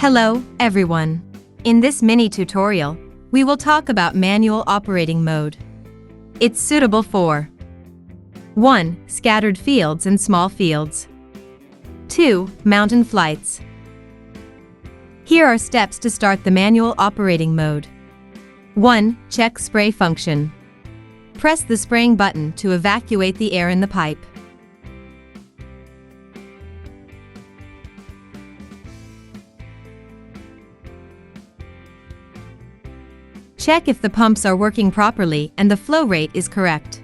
Hello, everyone. In this mini tutorial, we will talk about manual operating mode. It's suitable for 1. Scattered fields and small fields. 2. Mountain flights. Here are steps to start the manual operating mode. 1. Check spray function. Press the spraying button to evacuate the air in the pipe. Check if the pumps are working properly and the flow rate is correct.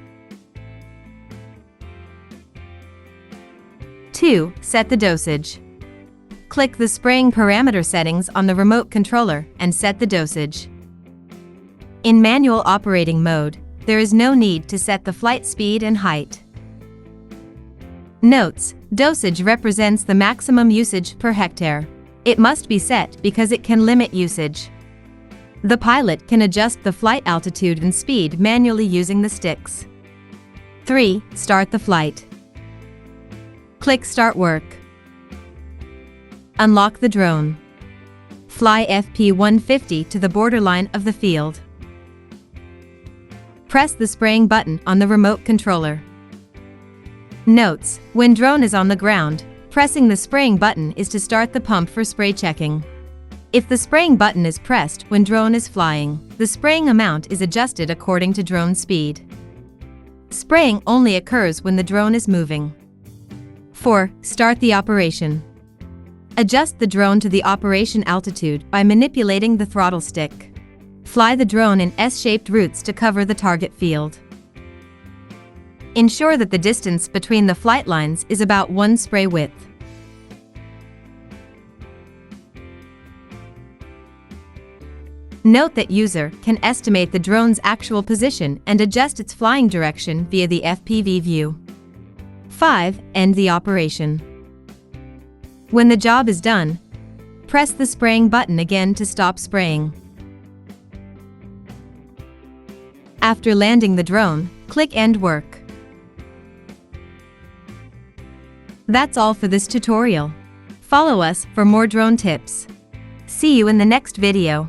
2. Set the dosage. Click the spraying parameter settings on the remote controller and set the dosage. In manual operating mode, there is no need to set the flight speed and height. Notes: dosage represents the maximum usage per hectare. It must be set because it can limit usage. The pilot can adjust the flight altitude and speed manually using the sticks. 3. Start the flight. Click Start Work. Unlock the drone. Fly FP150 to the borderline of the field. Press the spraying button on the remote controller. Notes: when drone is on the ground, pressing the spraying button is to start the pump for spray checking. If the spraying button is pressed when drone is flying, the spraying amount is adjusted according to drone speed. Spraying only occurs when the drone is moving. 4. Start the operation. Adjust the drone to the operation altitude by manipulating the throttle stick. Fly the drone in S-shaped routes to cover the target field. Ensure that the distance between the flight lines is about 1 spray width. Note that user can estimate the drone's actual position and adjust its flying direction via the FPV view. 5. End the operation. When the job is done, press the spraying button again to stop spraying. After landing the drone, click End Work. That's all for this tutorial. Follow us for more drone tips. See you in the next video.